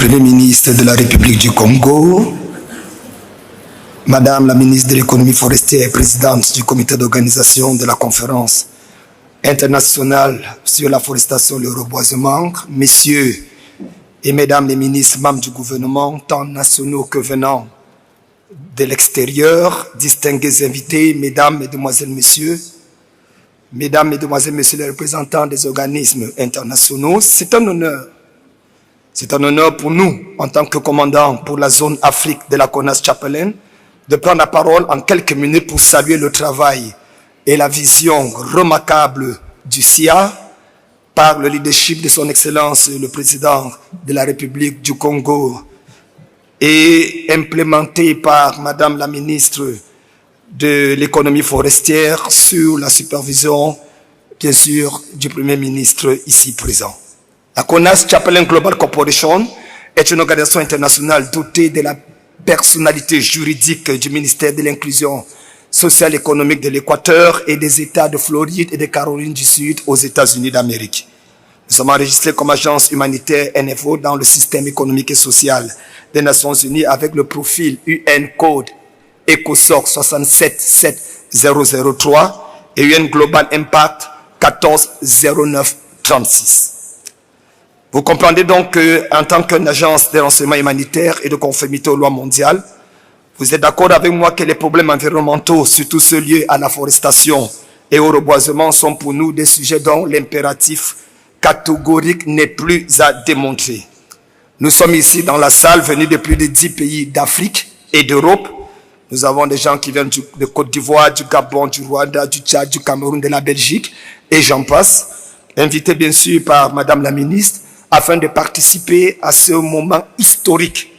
Premier ministre de la République du Congo, Madame la ministre de l'économie forestière et présidente du comité d'organisation de la conférence internationale sur la forestation et le reboisement, messieurs et mesdames les ministres membres du gouvernement, tant nationaux que venant de l'extérieur, distingués invités, mesdames, mesdemoiselles, messieurs, mesdames, mesdemoiselles, messieurs les représentants des organismes internationaux, c'est un honneur. C'est un honneur pour nous, en tant que commandant pour la zone Afrique de la CONAS-Chapelaine, de prendre la parole en quelques minutes pour saluer le travail et la vision remarquable du SIA par le leadership de son Excellence le Président de la République du Congo et implémenté par Madame la Ministre de l'économie forestière sur la supervision, bien sûr, du Premier ministre ici présent. La CONAS-Chapelaine Global Corporation est une organisation internationale dotée de la personnalité juridique du ministère de l'Inclusion sociale et économique de l'Équateur et des États de Floride et de Caroline du Sud aux États-Unis d'Amérique. Nous sommes enregistrés comme agence humanitaire NFO dans le système économique et social des Nations Unies avec le profil UN Code ECOSOC 67703 et UN Global Impact 140936. Vous comprenez donc qu'en tant qu'une agence de renseignement humanitaire et de conformité aux lois mondiales, vous êtes d'accord avec moi que les problèmes environnementaux, surtout ceux liés à la forestation et au reboisement, sont pour nous des sujets dont l'impératif catégorique n'est plus à démontrer. Nous sommes ici dans la salle venus de plus de 10 pays d'Afrique et d'Europe. Nous avons des gens qui viennent de Côte d'Ivoire, du Gabon, du Rwanda, du Tchad, du Cameroun, de la Belgique, et j'en passe. Invités bien sûr par Madame la Ministre, afin de participer à ce moment historique.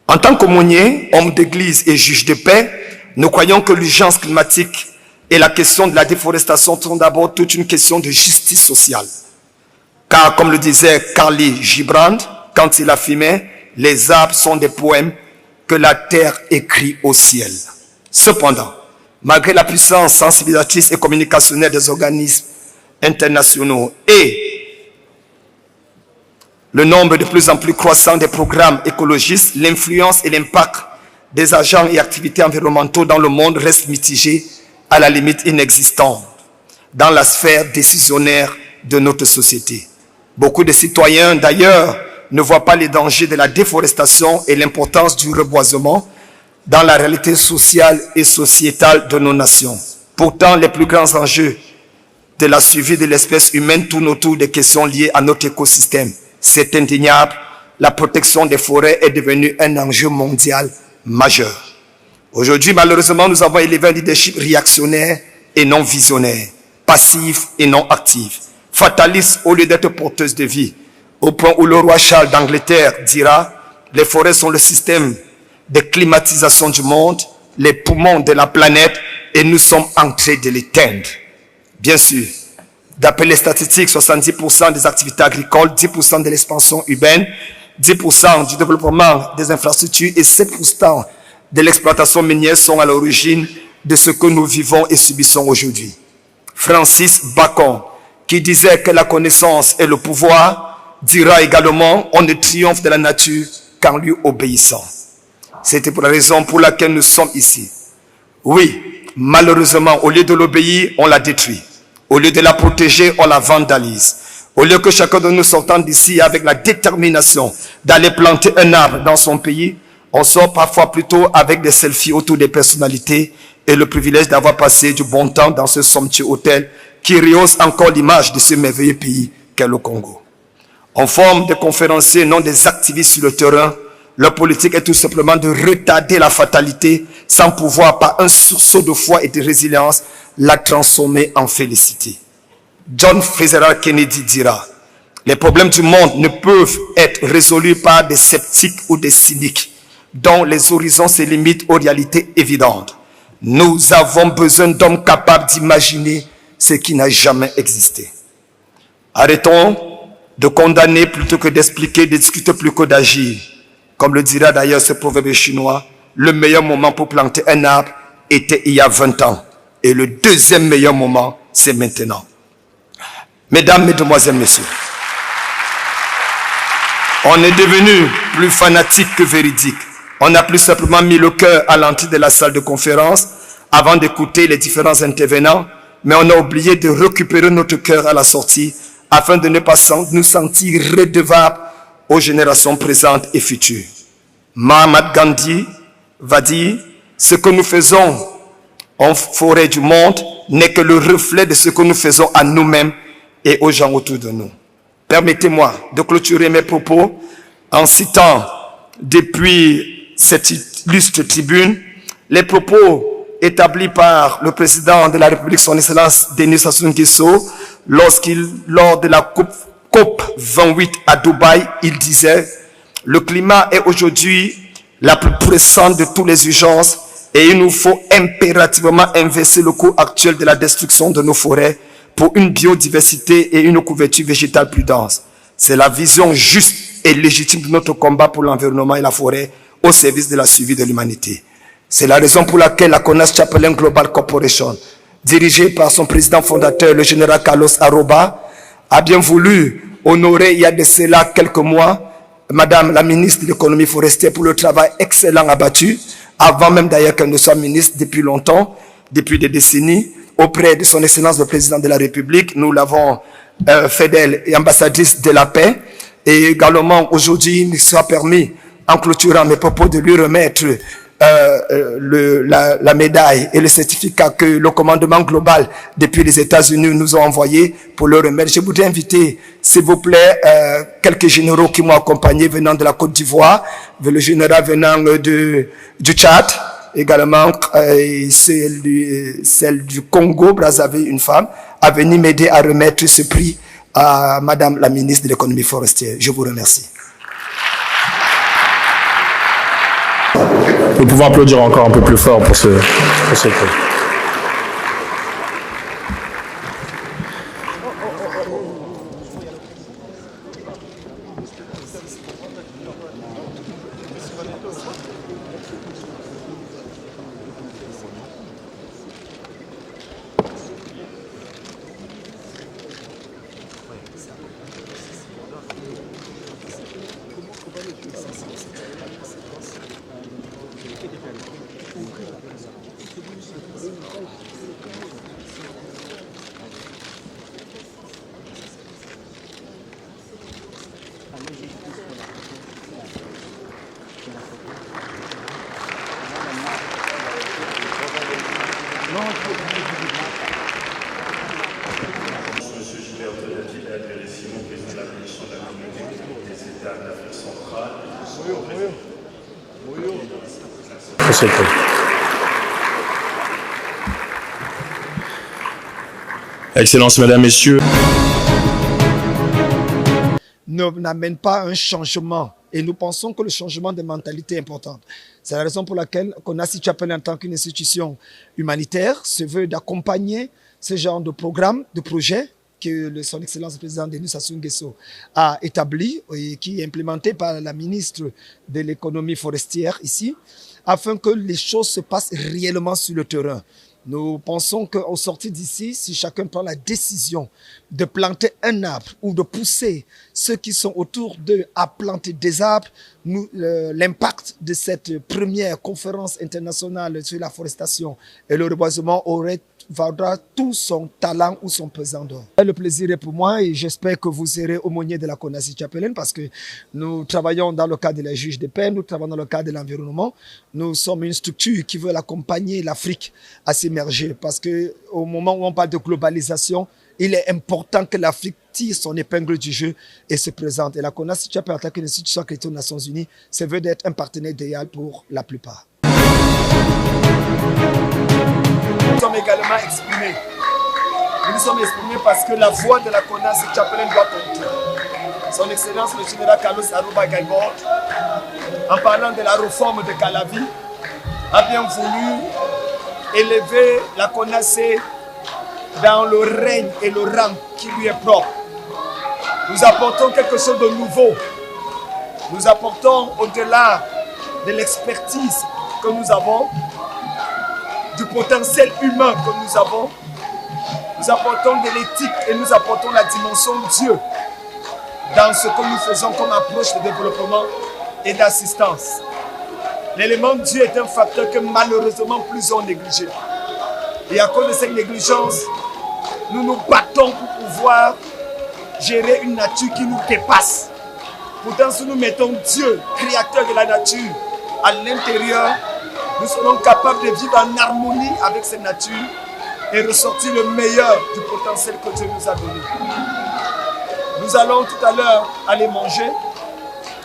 En tant qu'aumônier, homme d'église et juge de paix, nous croyons que l'urgence climatique et la question de la déforestation sont d'abord toute une question de justice sociale. Car, comme le disait Khalil Gibran, quand il affirmait, les arbres sont des poèmes que la terre écrit au ciel. Cependant, malgré la puissance sensibilisatrice et communicationnelle des organismes internationaux et le nombre de plus en plus croissant des programmes écologistes, l'influence et l'impact des agents et activités environnementaux dans le monde restent mitigés, à la limite inexistants, dans la sphère décisionnaire de notre société. Beaucoup de citoyens, d'ailleurs, ne voient pas les dangers de la déforestation et l'importance du reboisement dans la réalité sociale et sociétale de nos nations. Pourtant, les plus grands enjeux de la survie de l'espèce humaine tournent autour des questions liées à notre écosystème. C'est indéniable, la protection des forêts est devenue un enjeu mondial majeur. Aujourd'hui, malheureusement, nous avons élevé un leadership réactionnaire et non visionnaire, passif et non actif, fataliste au lieu d'être porteuse de vie, au point où le roi Charles d'Angleterre dira « Les forêts sont le système de climatisation du monde, les poumons de la planète et nous sommes en train de l'éteindre. » Bien sûr, d'après les statistiques, 70% des activités agricoles, 10% de l'expansion urbaine, 10% du développement des infrastructures et 7% de l'exploitation minière sont à l'origine de ce que nous vivons et subissons aujourd'hui. Francis Bacon, qui disait que la connaissance est le pouvoir, dira également « On ne triomphe de la nature qu'en lui obéissant ». C'était pour la raison pour laquelle nous sommes ici. Oui, malheureusement, au lieu de l'obéir, on la détruit. Au lieu de la protéger, on la vandalise. Au lieu que chacun de nous sortant d'ici avec la détermination d'aller planter un arbre dans son pays, on sort parfois plutôt avec des selfies autour des personnalités et le privilège d'avoir passé du bon temps dans ce somptueux hôtel qui rehausse encore l'image de ce merveilleux pays qu'est le Congo. En forme de conférenciers, non des activistes sur le terrain, leur politique est tout simplement de retarder la fatalité sans pouvoir, par un sursaut de foi et de résilience, la transformer en félicité. John Fitzgerald Kennedy dira « Les problèmes du monde ne peuvent être résolus par des sceptiques ou des cyniques dont les horizons se limitent aux réalités évidentes. Nous avons besoin d'hommes capables d'imaginer ce qui n'a jamais existé. » Arrêtons de condamner plutôt que d'expliquer, de discuter plus que d'agir. Comme le dira d'ailleurs ce proverbe chinois, le meilleur moment pour planter un arbre était il y a 20 ans. Et le deuxième meilleur moment, c'est maintenant. Mesdames, Mesdemoiselles, Messieurs, On est devenu plus fanatique que véridique. On n'a plus simplement mis le cœur à l'entrée de la salle de conférence avant d'écouter les différents intervenants, mais on a oublié de récupérer notre cœur à la sortie afin de ne pas nous sentir redevables aux générations présentes et futures. Mahatma Gandhi va dire, ce que nous faisons en forêt du monde n'est que le reflet de ce que nous faisons à nous-mêmes et aux gens autour de nous. Permettez-moi de clôturer mes propos en citant depuis cette illustre tribune les propos établis par le président de la République, son Excellence Denis Sassou Nguesso, lors de la COP 28 à Dubaï, il disait « Le climat est aujourd'hui la plus pressante de toutes les urgences et il nous faut impérativement inverser le cours actuel de la destruction de nos forêts pour une biodiversité et une couverture végétale plus dense. C'est la vision juste et légitime de notre combat pour l'environnement et la forêt au service de la survie de l'humanité. C'est la raison pour laquelle la CONAS Chapelain Global Corporation, dirigée par son président fondateur, le général Carlos Aroba, a bien voulu honorer il y a de cela quelques mois Madame la ministre de l'économie forestière pour le travail excellent abattu, avant même d'ailleurs qu'elle ne soit ministre depuis longtemps, depuis des décennies, auprès de son Excellence le Président de la République. Nous l'avons fait d'elle ambassadrice de la paix. Et également, aujourd'hui, il nous sera permis, en clôturant mes propos, de lui remettre la médaille et le certificat que le commandement global depuis les États-Unis nous ont envoyé pour le remettre. Je voudrais inviter, s'il vous plaît, quelques généraux qui m'ont accompagné venant de la Côte d'Ivoire, le général venant du Tchad, également celle du Congo, Brazzaville, une femme, à venir m'aider à remettre ce prix à Madame la ministre de l'économie forestière. Je vous remercie. Nous pouvons applaudir encore un peu plus fort pour ce prix. Excellences, Mesdames, Messieurs. N'amène pas un changement. Et nous pensons que le changement de mentalité est important. C'est la raison pour laquelle CONAS Chapelain, en tant qu'une institution humanitaire, se veut d'accompagner ce genre de programme, de projet que son Excellence le Président Denis Sassou Nguesso a établi et qui est implémenté par la ministre de l'économie forestière ici, afin que les choses se passent réellement sur le terrain. Nous pensons qu'au sortir d'ici, si chacun prend la décision de planter un arbre ou de pousser ceux qui sont autour d'eux à planter des arbres, l'impact de cette première conférence internationale sur la forestation et le reboisement vaudra tout son talent ou son pesant d'or. Le plaisir est pour moi et j'espère que vous serez aumônier de la CONAS Chapelain parce que nous travaillons dans le cadre de la juge de paix, nous travaillons dans le cadre de l'environnement. Nous sommes une structure qui veut accompagner l'Afrique à s'émerger parce que au moment où on parle de globalisation, il est important que l'Afrique tire son épingle du jeu et se présente. Et la CONAS Chapelain, en tant qu'une institution accréditée aux Nations Unies, se veut d'être un partenaire idéal pour la plupart. Nous sommes également exprimés. Nous sommes exprimés parce que la voix de la CONAS Chapelain doit compter. Son Excellence le général Carlos Aroba Gaibor, en parlant de la réforme de Calavi, a bien voulu élever la CONAS dans le règne et le rang qui lui est propre. Nous apportons quelque chose de nouveau. Nous apportons au-delà de l'expertise que nous avons, du potentiel humain que nous avons, nous apportons de l'éthique et nous apportons la dimension Dieu. dans ce que nous faisons comme approche de développement et d'assistance. L'élément Dieu est un facteur que malheureusement plusieurs ont négligé. Et à cause de cette négligence, nous nous battons pour pouvoir gérer une nature qui nous dépasse. Pourtant, si nous mettons Dieu, créateur de la nature, à l'intérieur, nous serons capables de vivre en harmonie avec cette nature et ressortir le meilleur du potentiel que Dieu nous a donné. Nous allons tout à l'heure aller manger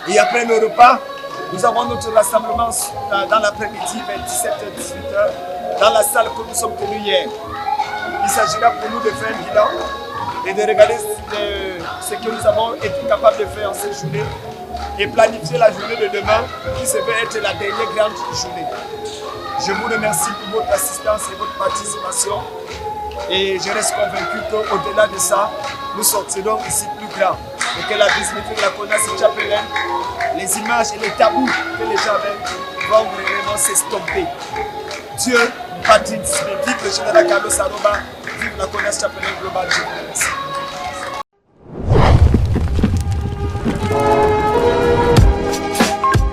et après le repas, nous avons notre rassemblement dans l'après-midi vers 17h-18h dans la salle que nous sommes tenus hier. Il s'agira pour nous de faire un bilan et de regarder ce que nous avons été capables de faire en cette journée et planifier la journée de demain qui se veut être la dernière grande journée. Je vous remercie pour votre assistance et votre participation et je reste convaincu qu'au-delà de ça, nous sortirons ici plus grands et que la visibilité de la CONAS Chapelaine, les images et les tabous que les gens avaient vont vraiment s'estomper. Dieu, patrie, vive le général Carlos Aroba, vive la CONAS Chapelaine Global. Je vous remercie.